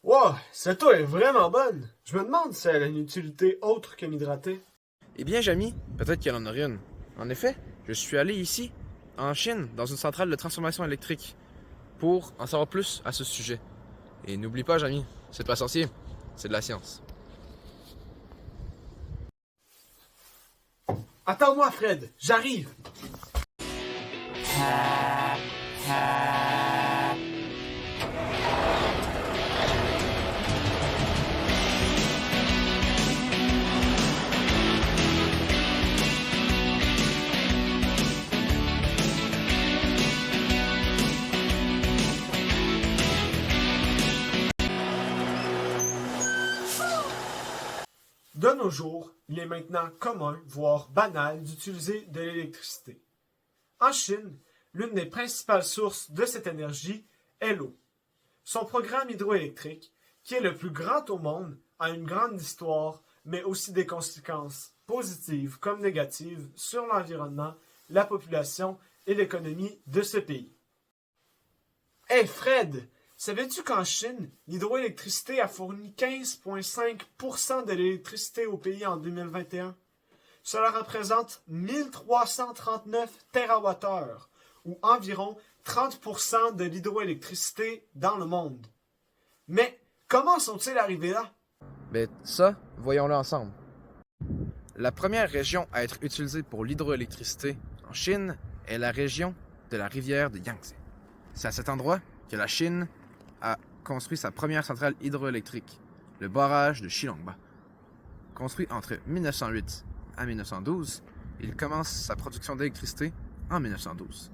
Wow, cette eau est vraiment bonne. Je me demande si elle a une utilité autre que m'hydrater. Eh bien, Jamy, peut-être qu'il y en aurait une. En effet, je suis allé ici, en Chine, dans une centrale de transformation électrique, pour en savoir plus à ce sujet. Et n'oublie pas, Jamy, c'est pas sorcier, c'est de la science. Attends-moi, Fred, j'arrive. De nos jours, il est maintenant commun, voire banal, d'utiliser de l'électricité. En Chine, l'une des principales sources de cette énergie est l'eau. Son programme hydroélectrique, qui est le plus grand au monde, a une grande histoire, mais aussi des conséquences positives comme négatives sur l'environnement, la population et l'économie de ce pays. Hey Fred, savais-tu qu'en Chine, l'hydroélectricité a fourni 15,5% de l'électricité au pays en 2021? Cela représente 1339 TWh, ou environ 30% de l'hydroélectricité dans le monde. Mais comment sont-ils arrivés là? Ben, ça, voyons-le ensemble. La première région à être utilisée pour l'hydroélectricité en Chine est la région de la rivière de Yangtze. C'est à cet endroit que la Chine a construit sa première centrale hydroélectrique, le barrage de Shilongba. Construit entre 1908 à 1912, il commence sa production d'électricité en 1912.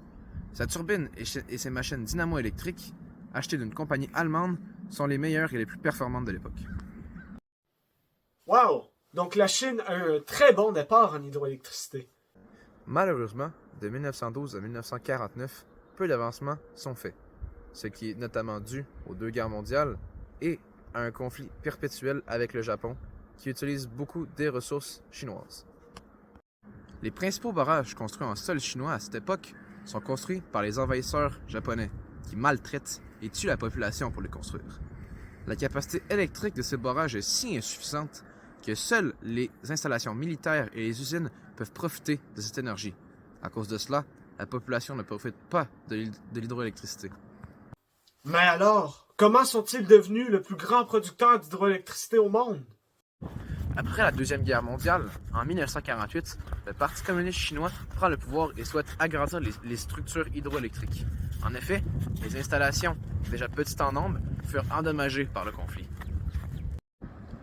Sa turbine et ses machines dynamo-électriques, achetées d'une compagnie allemande, sont les meilleures et les plus performantes de l'époque. Wow! Donc la Chine a un très bon départ en hydroélectricité. Malheureusement, de 1912 à 1949, peu d'avancements sont faits, ce qui est notamment dû aux deux guerres mondiales et à un conflit perpétuel avec le Japon qui utilise beaucoup des ressources chinoises. Les principaux barrages construits en sol chinois à cette époque sont construits par les envahisseurs japonais qui maltraitent et tuent la population pour les construire. La capacité électrique de ces barrages est si insuffisante que seules les installations militaires et les usines peuvent profiter de cette énergie. À cause de cela, la population ne profite pas de l'hydroélectricité. Mais alors, comment sont-ils devenus le plus grand producteur d'hydroélectricité au monde? Après la Deuxième Guerre mondiale, en 1948, le Parti communiste chinois prend le pouvoir et souhaite agrandir les structures hydroélectriques. En effet, les installations, déjà petites en nombre, furent endommagées par le conflit.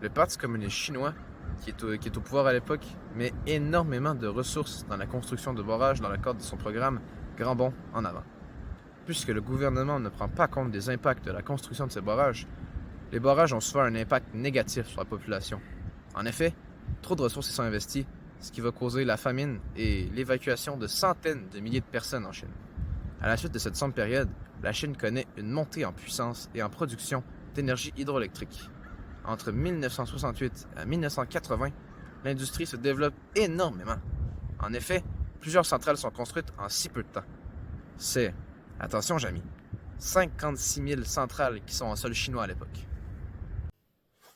Le Parti communiste chinois, qui est au pouvoir à l'époque, met énormément de ressources dans la construction de barrages dans le cadre de son programme Grand Bond en avant. Puisque le gouvernement ne prend pas compte des impacts de la construction de ces barrages, les barrages ont souvent un impact négatif sur la population. En effet, trop de ressources y sont investies, ce qui va causer la famine et l'évacuation de centaines de milliers de personnes en Chine. À la suite de cette sombre période, la Chine connaît une montée en puissance et en production d'énergie hydroélectrique. Entre 1968 et 1980, l'industrie se développe énormément. En effet, plusieurs centrales sont construites en si peu de temps. C'est, attention Jamy, 56 000 centrales qui sont en sol chinois à l'époque.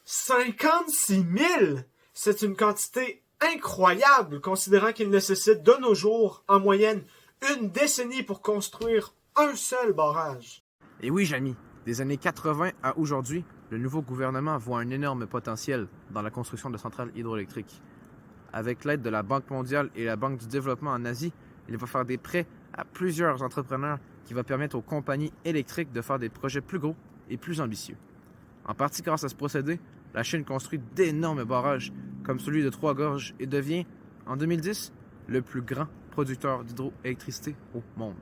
56 000! C'est une quantité incroyable, considérant qu'il nécessite de nos jours, en moyenne, une décennie pour construire un seul barrage. Et oui, Jamy, des années 80 à aujourd'hui, le nouveau gouvernement voit un énorme potentiel dans la construction de centrales hydroélectriques. Avec l'aide de la Banque mondiale et la Banque du développement en Asie, il va faire des prêts à plusieurs entrepreneurs qui va permettre aux compagnies électriques de faire des projets plus gros et plus ambitieux. En partie grâce à ce procédé, la Chine construit d'énormes barrages comme celui de Trois-Gorges et devient, en 2010, le plus grand producteur d'hydroélectricité au monde.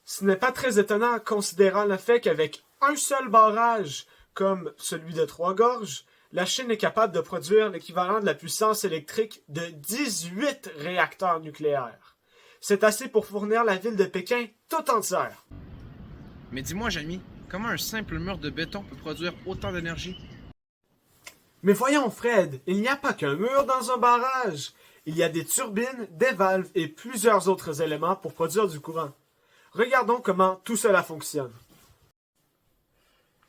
Ce n'est pas très étonnant considérant le fait qu'avec un seul barrage, comme celui de Trois-Gorges, la Chine est capable de produire l'équivalent de la puissance électrique de 18 réacteurs nucléaires. C'est assez pour fournir la ville de Pékin tout entière. Mais dis-moi, Jamy, comment un simple mur de béton peut produire autant d'énergie? Mais voyons, Fred, il n'y a pas qu'un mur dans un barrage. Il y a des turbines, des valves et plusieurs autres éléments pour produire du courant. Regardons comment tout cela fonctionne.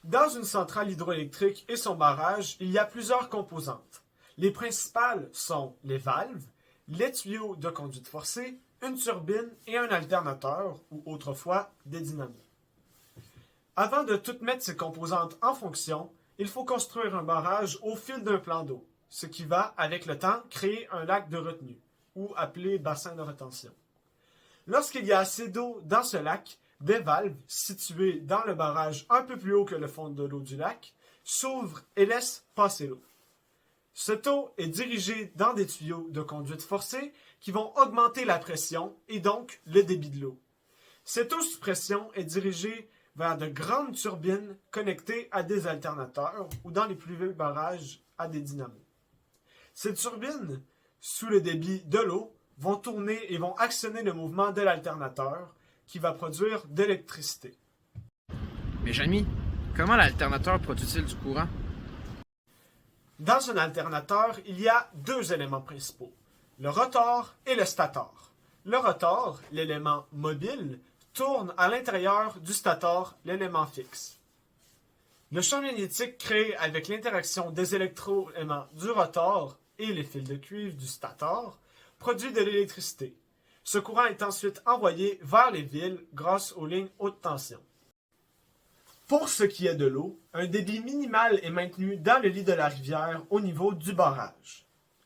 Dans une centrale hydroélectrique et son barrage, il y a plusieurs composantes. Les principales sont les valves, les tuyaux de conduite forcée, une turbine et un alternateur, ou autrefois des dynamos. Avant de toutes mettre ces composantes en fonction, il faut construire un barrage au fil d'un plan d'eau, ce qui va, avec le temps, créer un lac de retenue, ou appelé bassin de rétention. Lorsqu'il y a assez d'eau dans ce lac, des valves, situées dans le barrage un peu plus haut que le fond de l'eau du lac, s'ouvrent et laissent passer l'eau. Cette eau est dirigée dans des tuyaux de conduite forcée qui vont augmenter la pression et donc le débit de l'eau. Cette eau sous pression est dirigée vers de grandes turbines connectées à des alternateurs ou dans les plus vieux barrages à des dynamos. Ces turbines, sous le débit de l'eau, vont tourner et vont actionner le mouvement de l'alternateur qui va produire de l'électricité. Mais Jamy, comment l'alternateur produit-il du courant? Dans un alternateur, il y a deux éléments principaux, le rotor et le stator. Le rotor, l'élément mobile, tourne à l'intérieur du stator, l'élément fixe. Le champ magnétique créé avec l'interaction des électroaimants du rotor et les fils de cuivre du stator produit de l'électricité. Ce courant est ensuite envoyé vers les villes grâce aux lignes haute tension. Pour ce qui est de l'eau, un débit minimal est maintenu dans le lit de la rivière au niveau du barrage.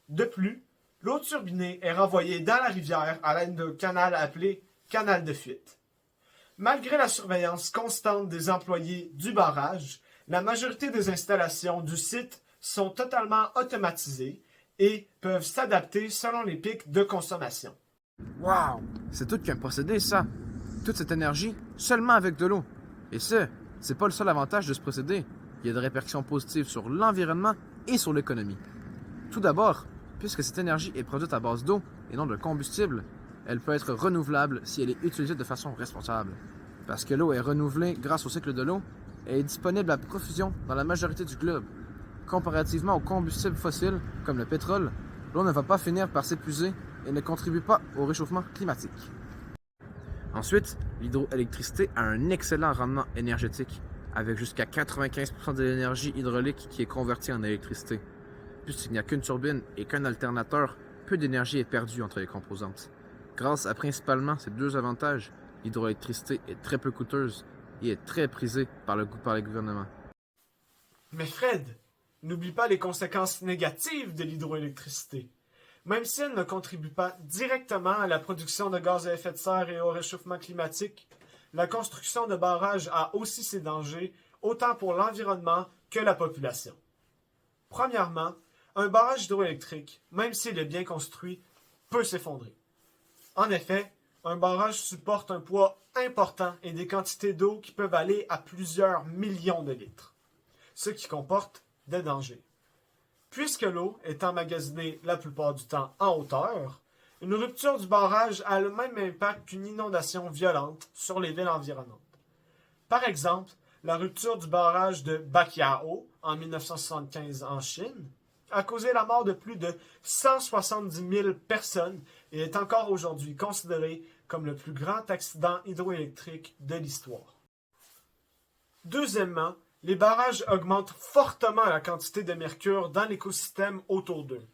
De plus, l'eau turbinée est renvoyée dans la rivière à l'aide d'un canal appelé canal de fuite. Malgré la surveillance constante des employés du barrage, la majorité des installations du site sont totalement automatisées et peuvent s'adapter selon les pics de consommation. Wow! C'est tout qu'un procédé, ça! Toute cette énergie, seulement avec de l'eau. Et ça, c'est pas le seul avantage de ce procédé. Il y a des répercussions positives sur l'environnement et sur l'économie. Tout d'abord, puisque cette énergie est produite à base d'eau et non de combustible, elle peut être renouvelable si elle est utilisée de façon responsable. Parce que l'eau est renouvelée grâce au cycle de l'eau et est disponible à profusion dans la majorité du globe. Comparativement aux combustibles fossiles, comme le pétrole, l'eau ne va pas finir par s'épuiser et ne contribue pas au réchauffement climatique. Ensuite, l'hydroélectricité a un excellent rendement énergétique, avec jusqu'à 95% de l'énergie hydraulique qui est convertie en électricité. Puisqu'il n'y a qu'une turbine et qu'un alternateur, peu d'énergie est perdue entre les composantes. Grâce à principalement ces deux avantages, l'hydroélectricité est très peu coûteuse et est très prisée par les gouvernements. Mais Fred, n'oublie pas les conséquences négatives de l'hydroélectricité. Même si elle ne contribue pas directement à la production de gaz à effet de serre et au réchauffement climatique, la construction de barrages a aussi ses dangers, autant pour l'environnement que la population. Premièrement, un barrage hydroélectrique, même s'il est bien construit, peut s'effondrer. En effet, un barrage supporte un poids important et des quantités d'eau qui peuvent aller à plusieurs millions de litres, ce qui comporte des dangers. Puisque l'eau est emmagasinée la plupart du temps en hauteur, une rupture du barrage a le même impact qu'une inondation violente sur les villes environnantes. Par exemple, la rupture du barrage de Baqiao en 1975 en Chine a causé la mort de plus de 170 000 personnes et est encore aujourd'hui considéré comme le plus grand accident hydroélectrique de l'histoire. Deuxièmement, les barrages augmentent fortement la quantité de mercure dans l'écosystème autour d'eux.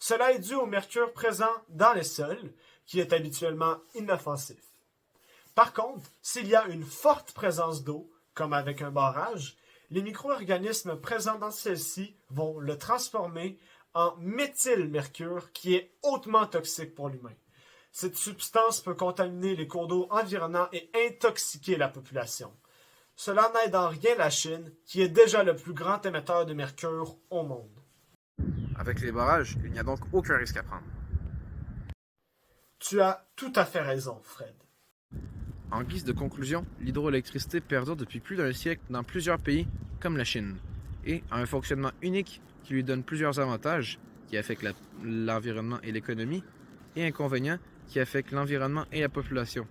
Cela est dû au mercure présent dans les sols, qui est habituellement inoffensif. Par contre, s'il y a une forte présence d'eau, comme avec un barrage, les micro-organismes présents dans celle-ci vont le transformer en méthylmercure, qui est hautement toxique pour l'humain. Cette substance peut contaminer les cours d'eau environnants et intoxiquer la population. Cela n'aide en rien la Chine, qui est déjà le plus grand émetteur de mercure au monde. Avec les barrages, il n'y a donc aucun risque à prendre. Tu as tout à fait raison, Fred. En guise de conclusion, l'hydroélectricité perdure depuis plus d'un siècle dans plusieurs pays, comme la Chine, et a un fonctionnement unique qui lui donne plusieurs avantages qui affectent l'environnement et l'économie, et inconvénients qui affectent l'environnement et la population.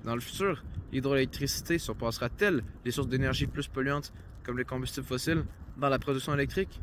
Dans le futur, l'hydroélectricité surpassera-t-elle les sources d'énergie plus polluantes comme les combustibles fossiles dans la production électrique?